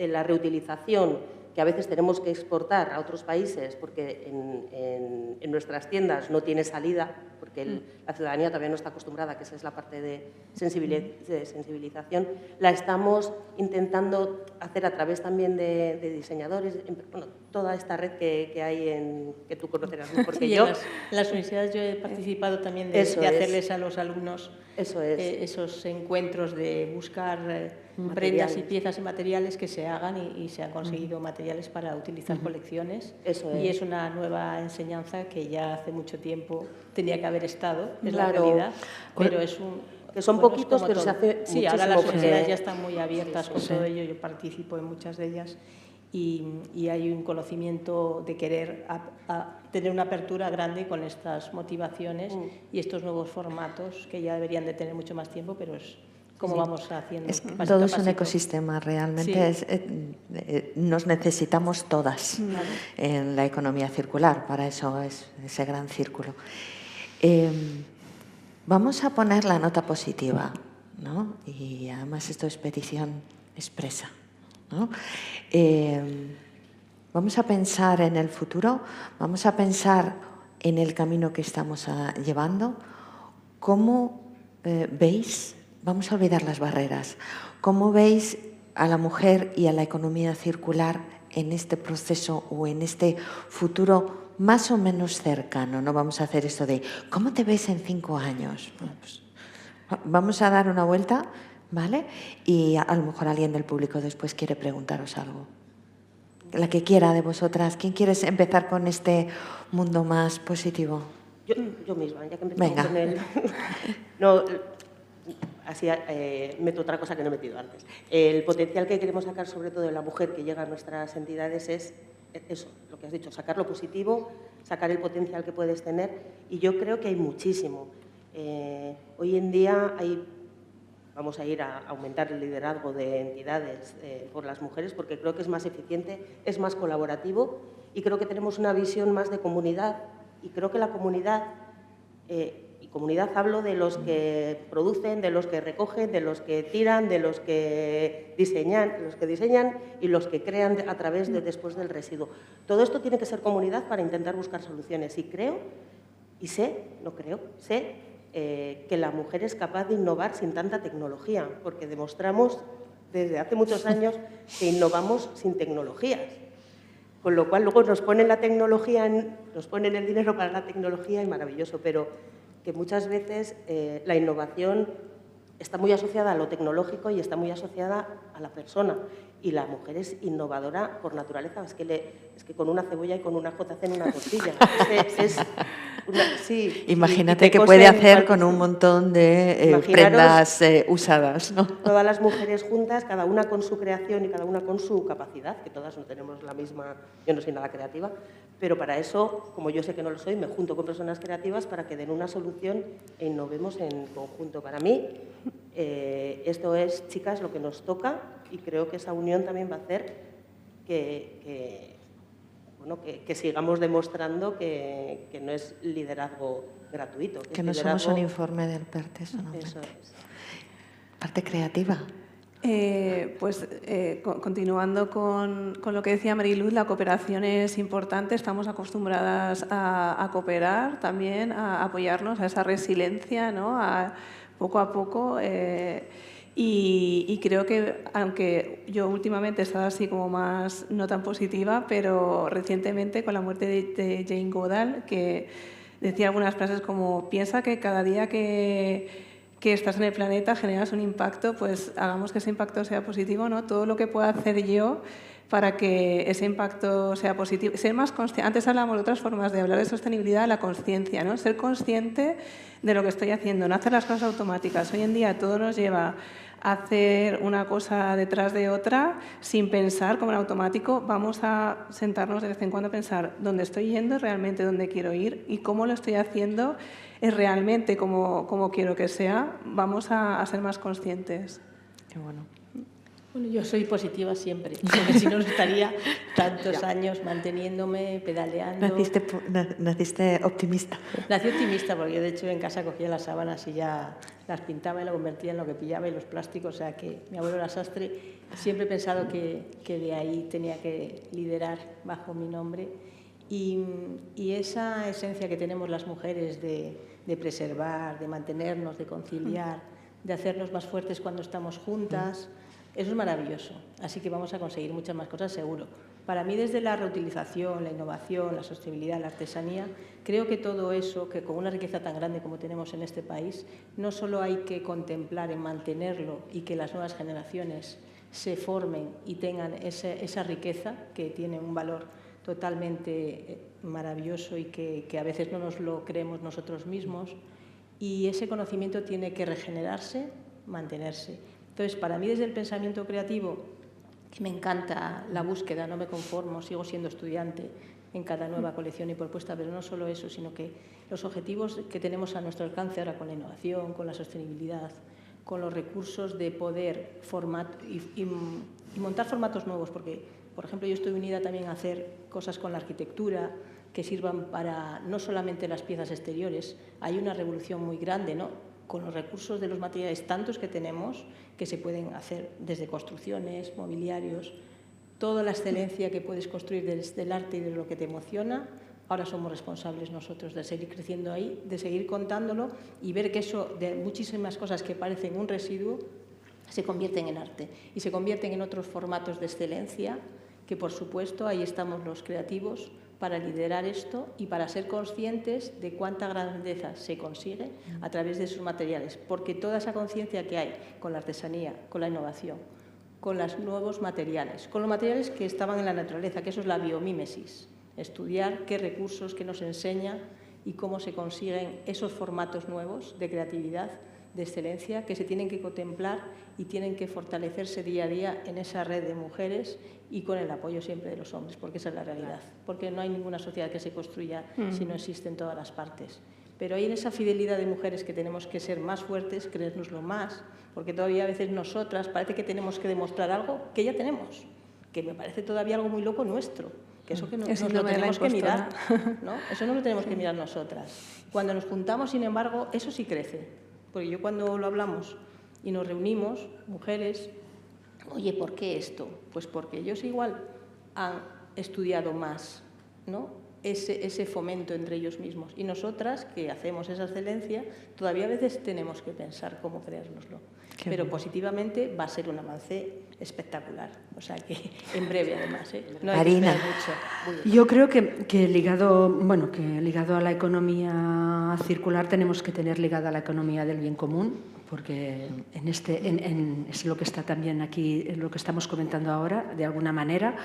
la reutilización que a veces tenemos que exportar a otros países porque en nuestras tiendas no tiene salida, porque la ciudadanía todavía no está acostumbrada, que esa es la parte de sensibilización, la estamos intentando hacer a través también de diseñadores, toda esta red que hay, que tú conocerás mejor que yo. En las universidades yo he participado también de hacerles a los alumnos esos encuentros de buscar prendas y piezas y materiales que se hagan y se han conseguido materiales para utilizar colecciones. Y es una nueva enseñanza que ya hace mucho tiempo tenía que haber estado, es la realidad, pero es un... Que son poquitos, pero se hace muchísimo. Sí, ahora las universidades ya están muy abiertas con todo ello, yo participo en muchas de ellas y hay un conocimiento de querer tener una apertura grande con estas motivaciones y estos nuevos formatos que ya deberían de tener mucho más tiempo, pero es como vamos haciendo. Todo es un ecosistema, realmente nos necesitamos todas en la economía circular, para eso es ese gran círculo. Vamos a poner la nota positiva, ¿no? Y además esto es petición expresa. ¿no? Vamos a pensar en el futuro, vamos a pensar en el camino que estamos llevando. ¿Cómo veis? Vamos a olvidar las barreras. ¿Cómo veis a la mujer y a la economía circular en este proceso o en este futuro más o menos cercano? No vamos a hacer esto de ¿cómo te ves en 5 años? Bueno, pues, vamos a dar una vuelta, ¿vale? Y a lo mejor alguien del público después quiere preguntaros algo. La que quiera de vosotras. ¿Quién quiere empezar con este mundo más positivo? Yo misma, ya que empezamos Venga. con él. No, así meto otra cosa que no he metido antes. El potencial que queremos sacar, sobre todo de la mujer que llega a nuestras entidades, es eso, lo que has dicho, sacar lo positivo, sacar el potencial que puedes tener. Y yo creo que hay muchísimo. Hoy en día vamos a ir a aumentar el liderazgo de entidades por las mujeres, porque creo que es más eficiente, es más colaborativo y creo que tenemos una visión más de comunidad. Y creo que la comunidad, y comunidad hablo de los que producen, de los que recogen, de los que tiran, de los que diseñan y los que crean a través de después del residuo. Todo esto tiene que ser comunidad para intentar buscar soluciones. Y creo, y sé, no creo, sé que la mujer es capaz de innovar sin tanta tecnología, porque demostramos desde hace muchos años que innovamos sin tecnologías. Con lo cual luego nos ponen la tecnología, nos ponen el dinero para la tecnología y maravilloso, pero que muchas veces la innovación está muy asociada a lo tecnológico y está muy asociada a la persona. Y la mujer es innovadora por naturaleza. Es que con una cebolla y con un ajo te hacen una tortilla. Sí, imagínate qué puede hacer con un montón de prendas usadas, ¿no? Todas las mujeres juntas, cada una con su creación y cada una con su capacidad, que todas no tenemos la misma, yo no soy nada creativa, pero para eso, como yo sé que no lo soy, me junto con personas creativas para que den una solución e innovemos en conjunto. Para mí, esto es, chicas, lo que nos toca y creo que esa unión también va a hacer que sigamos demostrando que no es liderazgo gratuito. Que no somos un informe del PERTE solamente. Eso es. Parte creativa. Continuando con lo que decía Mariluz, la cooperación es importante. Estamos acostumbradas a cooperar también, a apoyarnos, a esa resiliencia, ¿no? Poco a poco. Y creo que, aunque yo últimamente he estado así como más no tan positiva, pero recientemente con la muerte de Jane Goodall, que decía algunas frases como piensa que cada día que estás en el planeta generas un impacto, pues hagamos que ese impacto sea positivo, ¿no? Todo lo que pueda hacer yo para que ese impacto sea positivo. Ser más consciente. Antes hablábamos de otras formas de hablar de sostenibilidad, la conciencia, ¿no? Ser consciente de lo que estoy haciendo, no hacer las cosas automáticas. Hoy en día todo nos lleva a hacer una cosa detrás de otra sin pensar como en automático. Vamos a sentarnos de vez en cuando a pensar dónde estoy yendo, realmente dónde quiero ir y cómo lo estoy haciendo es realmente como quiero que sea. Vamos a ser más conscientes. Qué bueno. Bueno, yo soy positiva siempre, porque si no estaría tantos años manteniéndome, pedaleando. Naciste optimista. Nací optimista porque yo de hecho en casa cogía las sábanas y ya las pintaba y las convertía en lo que pillaba y los plásticos, o sea que mi abuelo era sastre. Siempre he pensado que de ahí tenía que liderar bajo mi nombre y esa esencia que tenemos las mujeres de preservar, de mantenernos, de conciliar, de hacernos más fuertes cuando estamos juntas. Eso es maravilloso, así que vamos a conseguir muchas más cosas seguro. Para mí, desde la reutilización, la innovación, la sostenibilidad, la artesanía, creo que todo eso, que con una riqueza tan grande como tenemos en este país, no solo hay que contemplar en mantenerlo y que las nuevas generaciones se formen y tengan esa riqueza que tiene un valor totalmente maravilloso y que a veces no nos lo creemos nosotros mismos, y ese conocimiento tiene que regenerarse, mantenerse. Entonces, para mí, desde el pensamiento creativo, que me encanta la búsqueda, no me conformo, sigo siendo estudiante en cada nueva colección y propuesta, pero no solo eso, sino que los objetivos que tenemos a nuestro alcance ahora con la innovación, con la sostenibilidad, con los recursos de poder y montar formatos nuevos, porque, por ejemplo, yo estoy unida también a hacer cosas con la arquitectura que sirvan para no solamente las piezas exteriores. Hay una revolución muy grande, ¿no?, con los recursos de los materiales tantos que tenemos, que se pueden hacer desde construcciones, mobiliarios, toda la excelencia que puedes construir desde el arte y de lo que te emociona. Ahora somos responsables nosotros de seguir creciendo ahí, de seguir contándolo y ver que eso, de muchísimas cosas que parecen un residuo, se convierten en arte y se convierten en otros formatos de excelencia que, por supuesto, ahí estamos los creativos para liderar esto y para ser conscientes de cuánta grandeza se consigue a través de sus materiales, porque toda esa conciencia que hay con la artesanía, con la innovación, con los nuevos materiales, con los materiales que estaban en la naturaleza, que eso es la biomímesis, estudiar qué recursos, qué nos enseña y cómo se consiguen esos formatos nuevos de creatividad, de excelencia, que se tienen que contemplar y tienen que fortalecerse día a día en esa red de mujeres y con el apoyo siempre de los hombres, porque esa es la realidad, porque no hay ninguna sociedad que se construya si no existen todas las partes. Pero hay en esa fidelidad de mujeres que tenemos que ser más fuertes, creérnoslo más, porque todavía a veces nosotras parece que tenemos que demostrar algo que ya tenemos, que me parece todavía algo muy loco nuestro, que eso que nos lo tenemos que mirar, ¿no? Eso no lo tenemos que mirar nosotras. Cuando nos juntamos, sin embargo, eso sí crece. Porque yo cuando lo hablamos y nos reunimos, mujeres, oye, ¿por qué esto? Pues porque ellos igual han estudiado más, ¿no? Ese fomento entre ellos mismos. Y nosotras, que hacemos esa excelencia, todavía a veces tenemos que pensar cómo creérnoslo. Pero positivamente va a ser un avance espectacular. O sea que en breve, además, ¿eh? No hay Marina. que esperar mucho. Yo creo que ligado a la economía circular tenemos que tener ligada a la economía del bien común, porque es lo que está también aquí, es lo que estamos comentando ahora, de alguna manera,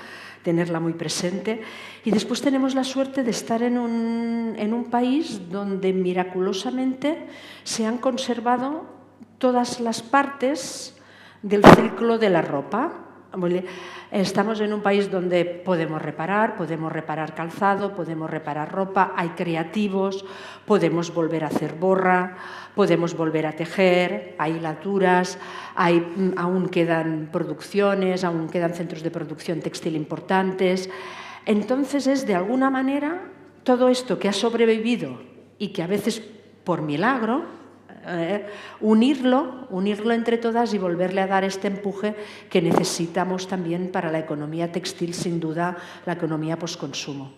tenerla muy presente. Y después tenemos la suerte de estar en un país donde miraculosamente se han conservado todas las partes del ciclo de la ropa. Estamos en un país donde podemos reparar calzado, podemos reparar ropa, hay creativos, podemos volver a hacer borra, podemos volver a tejer, hay hilaturas, aún quedan producciones, aún quedan centros de producción textil importantes. Entonces es, de alguna manera, todo esto que ha sobrevivido y que a veces por milagro, unirlo entre todas y volverle a dar este empuje que necesitamos también para la economía textil, sin duda la economía postconsumo.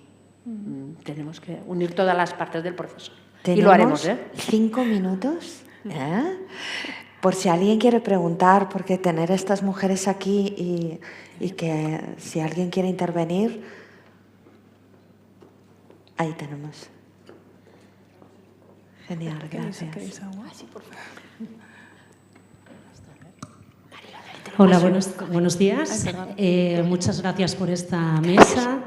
Tenemos que unir todas las partes del proceso. Y lo haremos. 5 minutos. Por si alguien quiere preguntar, porque tener estas mujeres aquí y que si alguien quiere intervenir, ahí tenemos. Genial, gracias. Hola, buenos días. Muchas gracias por esta mesa.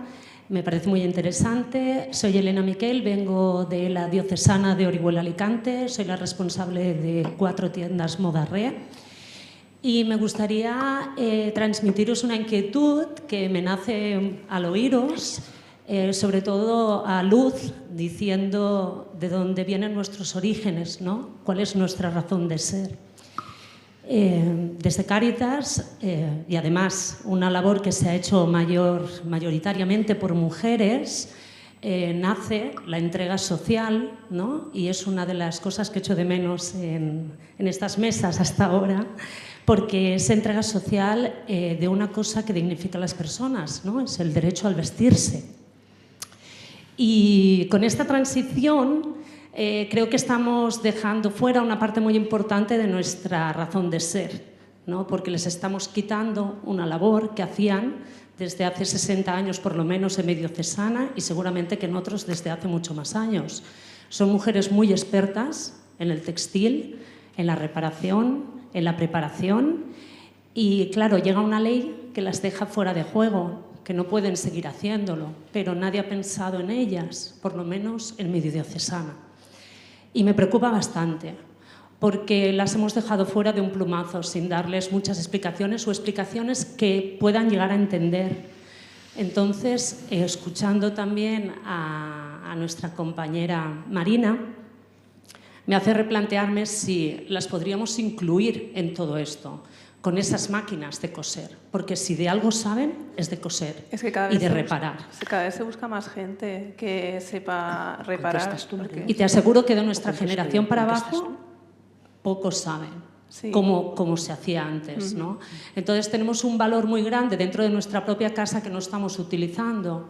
Me parece muy interesante. Soy Elena Miquel, vengo de la diocesana de Orihuela Alicante. Soy la responsable de 4 tiendas Moda-Re. Y me gustaría transmitiros una inquietud que me nace al oíros, sobre todo a luz, diciendo de dónde vienen nuestros orígenes, ¿no? ¿Cuál es nuestra razón de ser? Desde Cáritas, y además una labor que se ha hecho mayoritariamente por mujeres, nace la entrega social, ¿no? Y es una de las cosas que echo de menos en estas mesas hasta ahora, porque es entrega social de una cosa que dignifica a las personas, ¿no? Es el derecho al vestirse. Y con esta transición creo que estamos dejando fuera una parte muy importante de nuestra razón de ser, ¿no? Porque les estamos quitando una labor que hacían desde hace 60 años por lo menos en Mediocesana y seguramente que en otros desde hace mucho más años. Son mujeres muy expertas en el textil, en la reparación, en la preparación y claro, llega una ley que las deja fuera de juego, que no pueden seguir haciéndolo, pero nadie ha pensado en ellas, por lo menos en mi diocesana. Y me preocupa bastante, porque las hemos dejado fuera de un plumazo, sin darles muchas explicaciones o explicaciones que puedan llegar a entender. Entonces, escuchando también a nuestra compañera Marina, me hace replantearme si las podríamos incluir en todo esto, con esas máquinas de coser, porque si de algo saben es de coser y de reparar. Cada vez se busca más gente que sepa reparar. Y te aseguro que de nuestra generación para abajo pocos saben. Sí. Como se hacía antes, ¿no? Entonces tenemos un valor muy grande dentro de nuestra propia casa que no estamos utilizando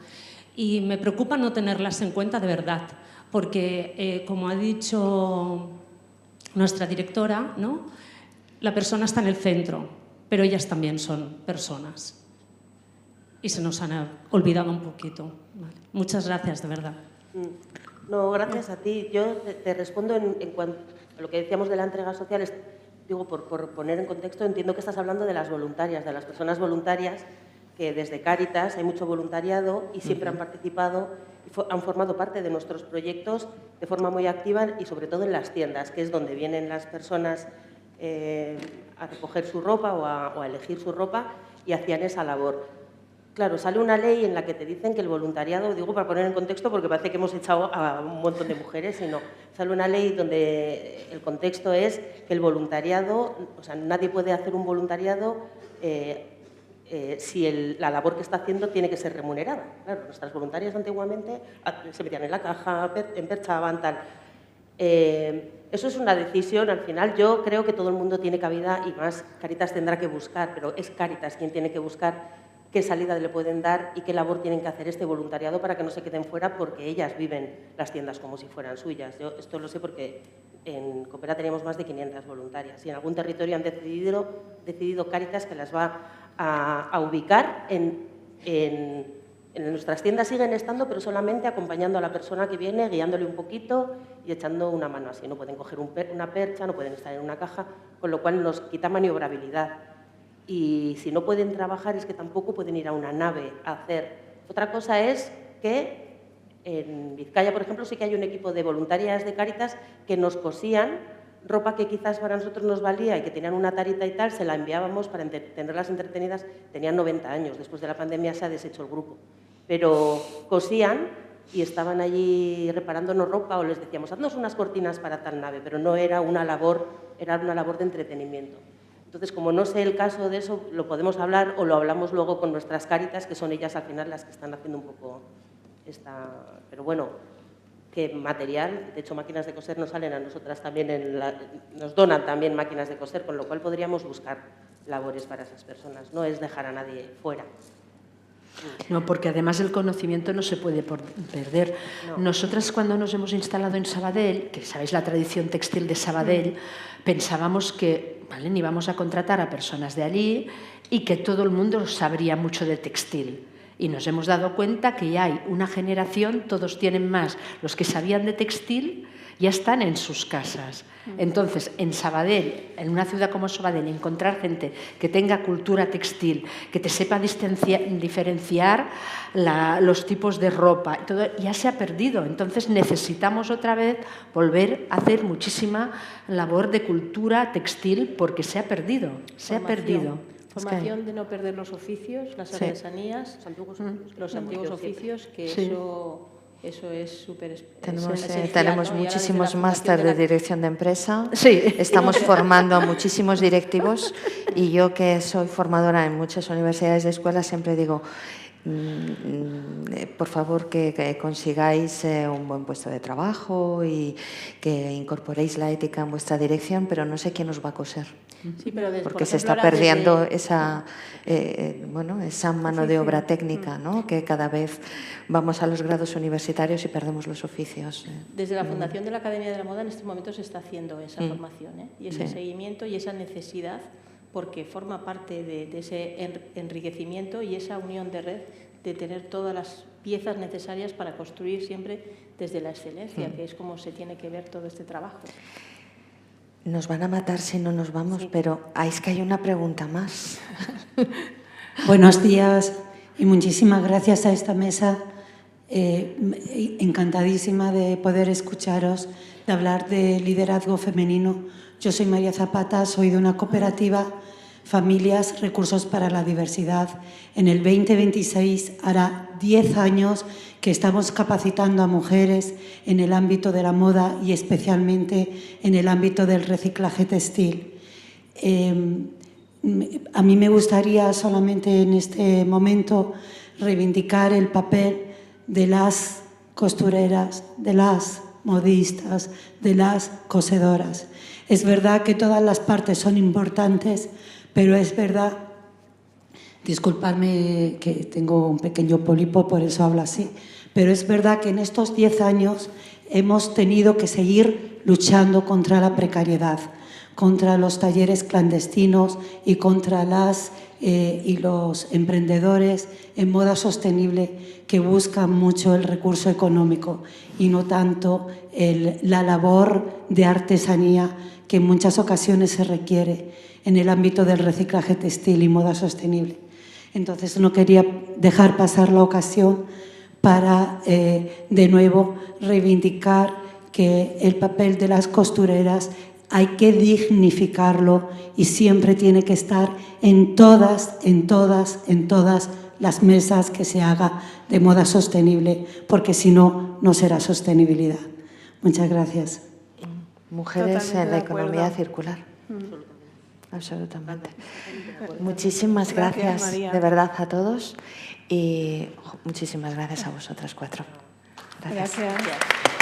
y me preocupa no tenerlas en cuenta de verdad, porque como ha dicho nuestra directora, ¿no? La persona está en el centro, pero ellas también son personas y se nos han olvidado un poquito. Vale. Muchas gracias, de verdad. No, gracias a ti. Yo te respondo en cuanto a lo que decíamos de la entrega social. Digo, por poner en contexto, entiendo que estás hablando de las voluntarias, de las personas voluntarias que desde Cáritas hay mucho voluntariado y siempre han participado y han formado parte de nuestros proyectos de forma muy activa y sobre todo en las tiendas, que es donde vienen las personas a recoger su ropa o a elegir su ropa y hacían esa labor. Claro, sale una ley en la que te dicen que el voluntariado, digo para poner en contexto porque parece que hemos echado a un montón de mujeres, y no. Sale una ley donde el contexto es que el voluntariado, o sea, nadie puede hacer un voluntariado si la labor que está haciendo tiene que ser remunerada. Claro, nuestras voluntarias antiguamente se metían en la caja, emperchaban, tal. Eso es una decisión, al final yo creo que todo el mundo tiene cabida y más Cáritas tendrá que buscar, pero es Cáritas quien tiene que buscar qué salida le pueden dar y qué labor tienen que hacer este voluntariado para que no se queden fuera, porque ellas viven las tiendas como si fueran suyas. Yo esto lo sé porque en Coopera teníamos más de 500 voluntarias y en algún territorio han decidido Cáritas que las va a ubicar en nuestras tiendas. Siguen estando, pero solamente acompañando a la persona que viene, guiándole un poquito y echando una mano así. No pueden coger una percha, no pueden estar en una caja, con lo cual nos quita maniobrabilidad. Y si no pueden trabajar es que tampoco pueden ir a una nave a hacer. Otra cosa es que en Vizcaya, por ejemplo, sí que hay un equipo de voluntarias de Cáritas que nos cosían ropa que quizás para nosotros nos valía y que tenían una tarita y tal, se la enviábamos para tenerlas entretenidas. Tenían 90 años, después de la pandemia se ha deshecho el grupo. Pero cosían y estaban allí reparándonos ropa o les decíamos, haznos unas cortinas para tal nave, pero no era una labor, era una labor de entretenimiento. Entonces, como no sé el caso de eso, lo podemos hablar o lo hablamos luego con nuestras Cáritas, que son ellas al final las que están haciendo un poco esta... Pero bueno, que material, de hecho máquinas de coser nos salen a nosotras también, nos donan también máquinas de coser, con lo cual podríamos buscar labores para esas personas, no es dejar a nadie fuera. No, porque además el conocimiento no se puede perder. No. Nosotras cuando nos hemos instalado en Sabadell, que sabéis la tradición textil de Sabadell, pensábamos que ni íbamos a contratar a personas de allí y que todo el mundo sabría mucho de textil. Y nos hemos dado cuenta que ya hay una generación, todos tienen más, los que sabían de textil ya están en sus casas. Entonces, en Sabadell, en una ciudad como Sabadell, encontrar gente que tenga cultura textil, que te sepa diferenciar los tipos de ropa, todo ya se ha perdido. Entonces, necesitamos otra vez volver a hacer muchísima labor de cultura textil porque se ha perdido, se ha perdido. Formación de no perder los oficios, las artesanías, los antiguos oficios, que sí. Eso es súper esencial. Tenemos muchísimos máster de dirección de empresa. Sí. Estamos formando a muchísimos directivos y yo, que soy formadora en muchas universidades y escuelas, siempre digo, por favor, que consigáis un buen puesto de trabajo y que incorporéis la ética en vuestra dirección, pero no sé quién os va a coser. Sí, pero porque se está perdiendo esa mano de obra técnica, ¿no? Que cada vez vamos a los grados universitarios y perdemos los oficios. Desde la Fundación de la Academia de la Moda en este momento se está haciendo esa formación y ese seguimiento y esa necesidad, porque forma parte de ese enriquecimiento y esa unión de red de tener todas las piezas necesarias para construir siempre desde la excelencia, que es como se tiene que ver todo este trabajo. Nos van a matar si no nos vamos, pero es que hay una pregunta más. Buenos días y muchísimas gracias a esta mesa. Encantadísima de poder escucharos, de hablar de liderazgo femenino. Yo soy María Zapata, soy de una cooperativa, Familias Recursos para la Diversidad. En el 2026 hará 10 años que estamos capacitando a mujeres en el ámbito de la moda y especialmente en el ámbito del reciclaje textil. A mí me gustaría solamente en este momento reivindicar el papel de las costureras, de las modistas, de las cosedoras. Es verdad que todas las partes son importantes, pero es verdad, disculpadme que tengo un pequeño pólipo, por eso hablo así, pero es verdad que en estos 10 años hemos tenido que seguir luchando contra la precariedad, contra los talleres clandestinos y contra los emprendedores en moda sostenible que buscan mucho el recurso económico y no tanto la labor de artesanía que en muchas ocasiones se requiere en el ámbito del reciclaje textil y moda sostenible. Entonces no quería dejar pasar la ocasión para de nuevo reivindicar que el papel de las costureras hay que dignificarlo y siempre tiene que estar en todas las mesas que se haga de moda sostenible, porque si no, no será sostenibilidad. Muchas gracias. Mujeres en la economía circular. Absolutamente. Muchísimas gracias María. de verdad a todos y muchísimas gracias a vosotras 4. Gracias. Gracias.